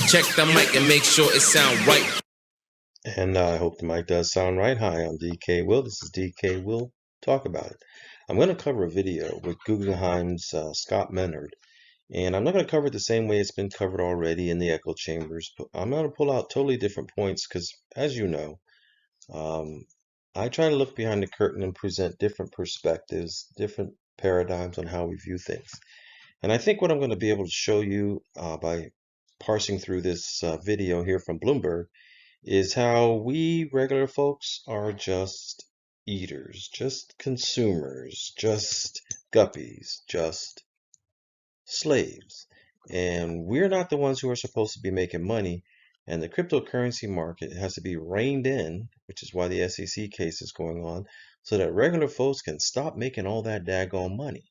Check the mic and make sure it sound right. And I hope the mic does sound right. Hi, I'm DK Will. This is DK Will Talk About It. I'm going to cover a video with Guggenheim's Scott Menard. And I'm not going to cover it the same way it's been covered already in the echo chambers. But I'm going to pull out totally different points because, as you know, I try to look behind the curtain and present different perspectives, different paradigms on how we view things. And I think what I'm going to be able to show you by parsing through this video here from Bloomberg is how we regular folks are just eaters, just consumers, just guppies, just slaves. And we're not the ones who are supposed to be making money. And the cryptocurrency market has to be reined in, which is why the SEC case is going on, so that regular folks can stop making all that daggone money.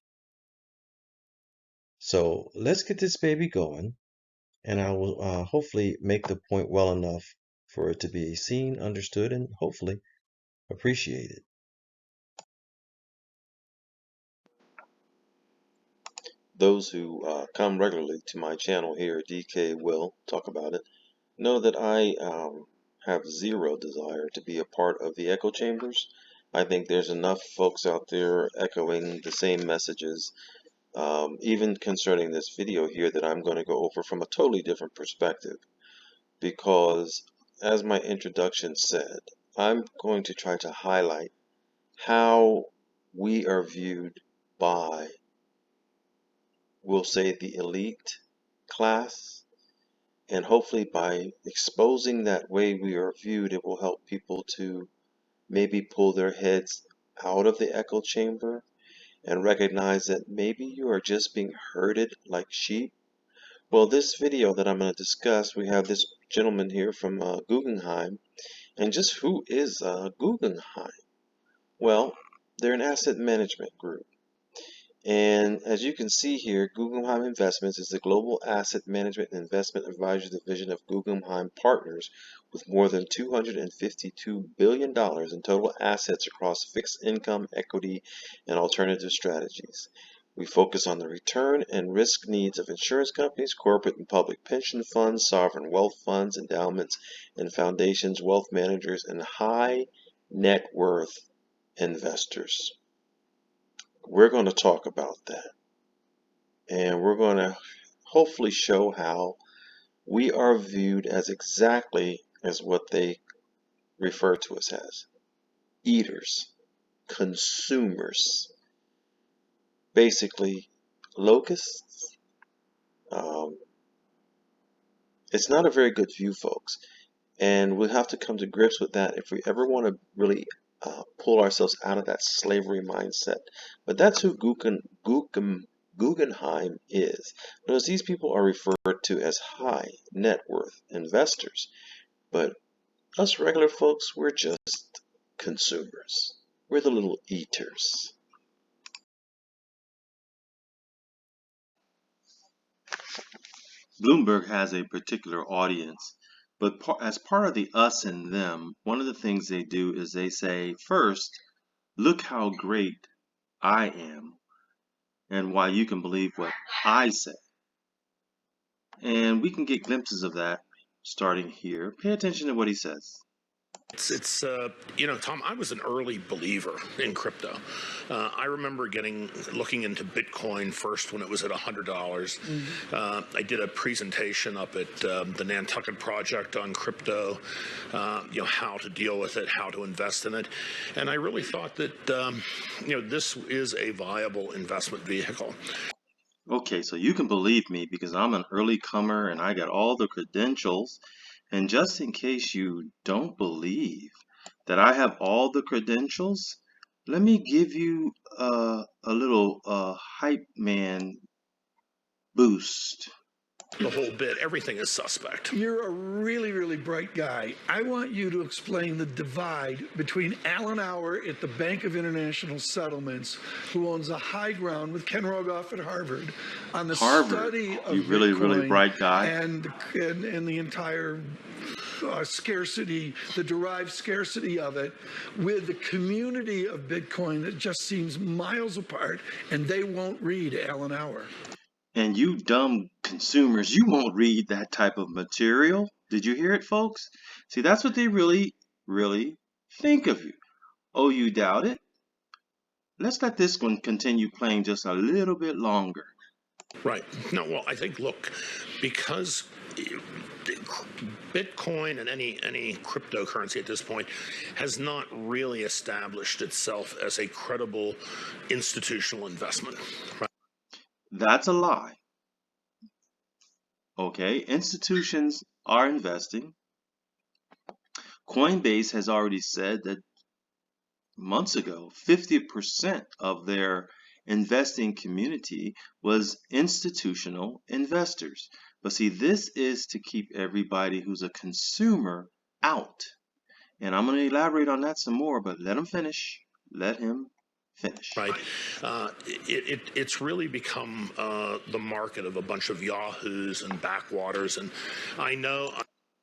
So let's get this baby going, and I will hopefully make the point well enough for it to be seen, understood, and hopefully appreciated. Those who come regularly to my channel here, DK Will Talk About It, know that I have zero desire to be a part of the echo chambers. I think there's enough folks out there echoing the same messages, even concerning this video here, that I'm going to go over from a totally different perspective. Because, as my introduction said, I'm going to try to highlight how we are viewed by, we'll say, the elite class, and hopefully by exposing that way we are viewed, it will help people to maybe pull their heads out of the echo chamber and recognize that maybe you are just being herded like sheep. Well, this video that I'm going to discuss, we have this gentleman here from Guggenheim. And just who is Guggenheim? Well, they're an asset management group. And as you can see here, Guggenheim Investments is the global asset management and investment advisory division of Guggenheim Partners, with more than $252 billion in total assets across fixed income, equity, and alternative strategies. We focus on the return and risk needs of insurance companies, corporate and public pension funds, sovereign wealth funds, endowments and foundations, wealth managers, and high net worth investors. We're going to talk about that. And we're going to hopefully show how we are viewed as exactly as what they refer to us as: eaters, consumers, basically locusts. It's not a very good view, folks, and we'll have to come to grips with that if we ever want to really pull ourselves out of that slavery mindset. But that's who Guggenheim is. Notice these people are referred to as high net worth investors, but us regular folks, we're just consumers. We're the little eaters. Bloomberg has a particular audience, but as part of the us and them, one of the things they do is they say, first, look how great I am and why you can believe what I say. And we can get glimpses of that starting here. Pay attention to what he says. It's Tom, I was an early believer in crypto. I remember looking into Bitcoin first when it was at $100. I did a presentation up at the Nantucket Project on crypto, how to deal with it, how to invest in it. And I really thought that, this is a viable investment vehicle. Okay, so you can believe me because I'm an early comer and I got all the credentials. And just in case you don't believe that I have all the credentials, let me give you a little hype man boost. The whole bit, everything is suspect. You're a really, really bright guy. I want you to explain the divide between Alan Auer at the Bank of International Settlements, who owns a high ground with Ken Rogoff at Harvard, on the study of Bitcoin, really bright guy, and the entire scarcity, the derived scarcity of it, with the community of Bitcoin that just seems miles apart, and they won't read Alan Auer. And you dumb consumers, you won't read that type of material. Did you hear it, folks? See, that's what they really, really think of you. Oh, you doubt it? Let's let this one continue playing just a little bit longer. Right. No, well, I think, look, because Bitcoin and any cryptocurrency at this point has not really established itself as a credible institutional investment. Right? That's a lie. Okay, institutions are investing. Coinbase has already said that months ago, 50% of their investing community was institutional investors. But see, this is to keep everybody who's a consumer out. And I'm going to elaborate on that some more, but let him finish. Let him finish. Right. It's really become the market of a bunch of yahoos and backwaters. And I know.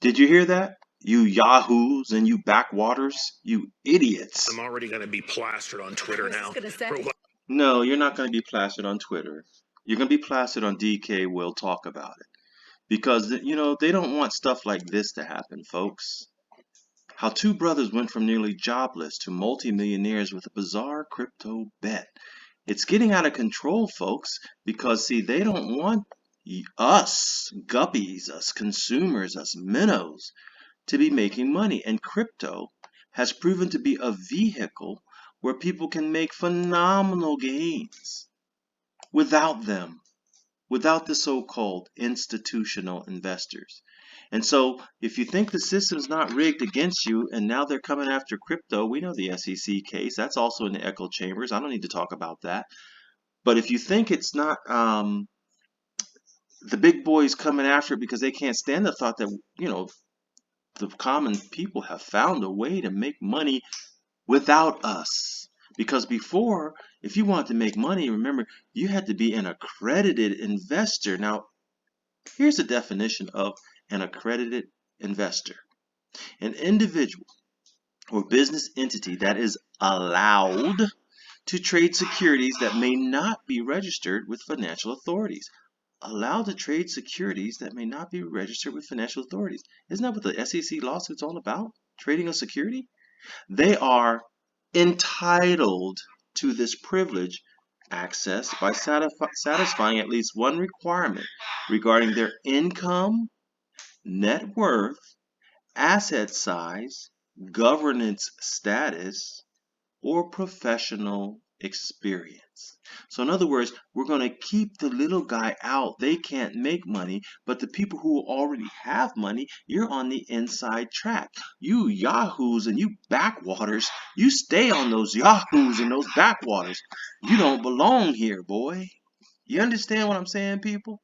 Did you hear that? You yahoos and you backwaters, you idiots. I'm already going to be plastered on Twitter now. No, you're not going to be plastered on Twitter. You're going to be plastered on DK Will Talk About It. Because, you know, they don't want stuff like this to happen, folks. How two brothers went from nearly jobless to multi-millionaires with a bizarre crypto bet. It's getting out of control, folks, because, see, they don't want us guppies, us consumers, us minnows, to be making money. And crypto has proven to be a vehicle where people can make phenomenal gains without them, without the so-called institutional investors. And so if you think the system's not rigged against you and now they're coming after crypto, we know the SEC case. That's also in the echo chambers. I don't need to talk about that. But if you think it's not the big boys coming after it because they can't stand the thought that, you know, the common people have found a way to make money without us. Because before, if you wanted to make money, remember, you had to be an accredited investor. Now, here's a definition of an accredited investor: an individual or business entity that is allowed to trade securities that may not be registered with financial authorities. Allowed to trade securities that may not be registered with financial authorities. Isn't that what the SEC lawsuit's all about? Trading a security? They are entitled to this privilege access by satisfying at least one requirement regarding their income, net worth, asset size, governance status, or professional experience. So in other words, we're going to keep the little guy out. They can't make money, but the people who already have money, you're on the inside track. You yahoos and you backwaters, you stay on those yahoos and those backwaters. You don't belong here, boy. You understand what I'm saying, people?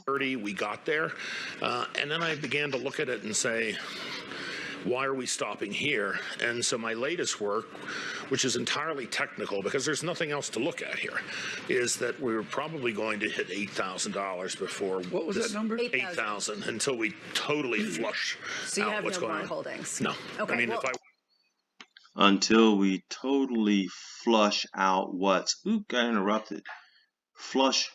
We got there, and then I began to look at it and say, why are we stopping here? And so my latest work, which is entirely technical because there's nothing else to look at here, is that we were probably going to hit $8,000 before. What was that number? 8,000 until we totally flush So you out have what's no going bond on. holdings? No. Okay, I mean, well, if I Until we totally flush out what's, got interrupted. Flush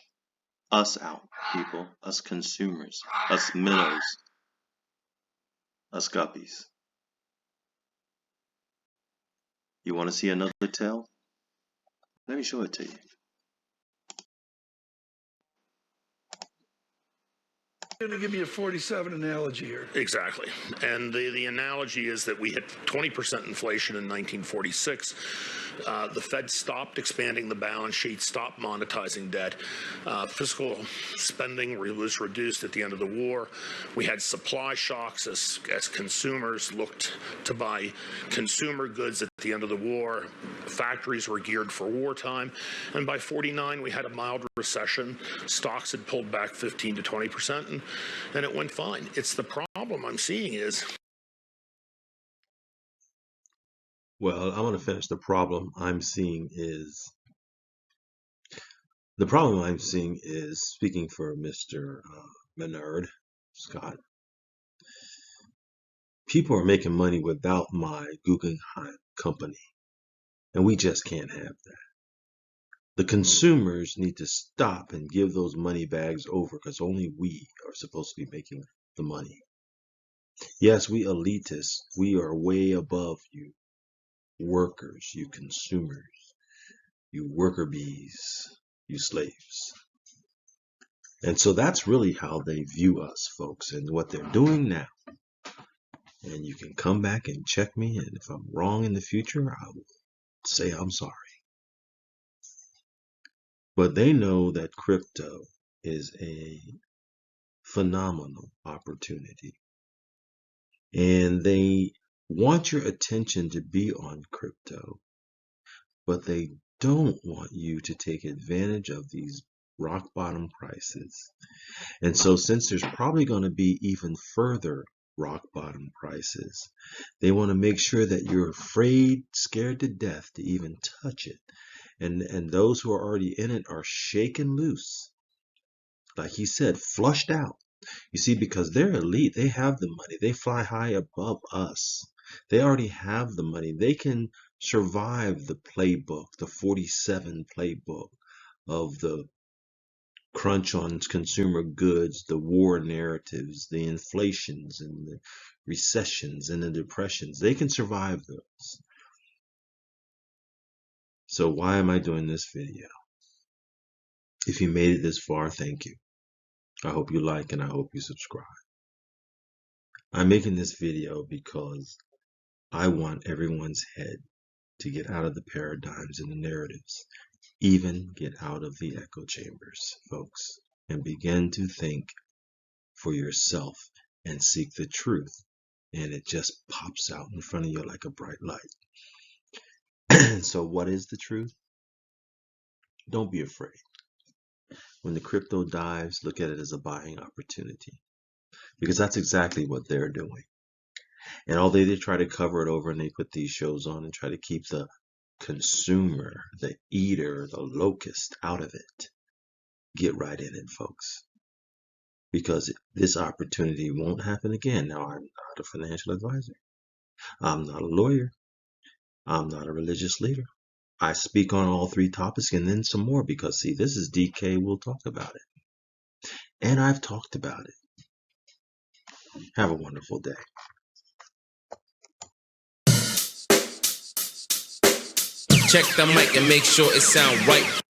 us out, people, us consumers, us minnows, us guppies. You want to see another tail? Let me show it to you. You're going to give me a 47 analogy here. Exactly. And the analogy is that we hit 20% inflation in 1946. The Fed stopped expanding the balance sheet, stopped monetizing debt. Fiscal spending was reduced at the end of the war. We had supply shocks as consumers looked to buy consumer goods at the end of the war. Factories were geared for wartime. And by 49, we had a mild recession. Stocks had pulled back 15 to 20%, and it went fine. It's the problem I'm seeing is. Well, I'm going to finish. The problem I'm seeing is, speaking for Mr. Menard, Scott, people are making money without my Guggenheim company. And we just can't have that. The consumers need to stop and give those money bags over because only we are supposed to be making the money. Yes, we elitists, we are way above you workers, you consumers, you worker bees, you slaves. And so that's really how they view us, folks, and what they're doing now. And you can come back and check me, and if I'm wrong in the future, I will say I'm sorry. But they know that crypto is a phenomenal opportunity. And they want your attention to be on crypto, but they don't want you to take advantage of these rock bottom prices. And so since there's probably going to be even further rock bottom prices, they want to make sure that you're afraid, scared to death to even touch it. And those who are already in it are shaken loose. Like he said, flushed out. You see, because they're elite, they have the money. They fly high above us. They already have the money. They can survive the playbook, the 47 playbook of the crunch on consumer goods, the war narratives, the inflations and the recessions and the depressions. They can survive those. So why am I doing this video? If you made it this far, thank you. I hope you like and I hope you subscribe. I'm making this video because I want everyone's head to get out of the paradigms and the narratives, even get out of the echo chambers, folks, and begin to think for yourself and seek the truth. And it just pops out in front of you like a bright light. So what is the truth? Don't be afraid. When the crypto dives, look at it as a buying opportunity, because that's exactly what they're doing. And although they try to cover it over and they put these shows on and try to keep the consumer, the eater, the locust out of it, get right in it, folks. Because this opportunity won't happen again. Now, I'm not a financial advisor. I'm not a lawyer. I'm not a religious leader. I speak on all three topics and then some more because, see, this is DK. We'll talk about it. And I've talked about it. Have a wonderful day. Check the mic and make sure it sound right.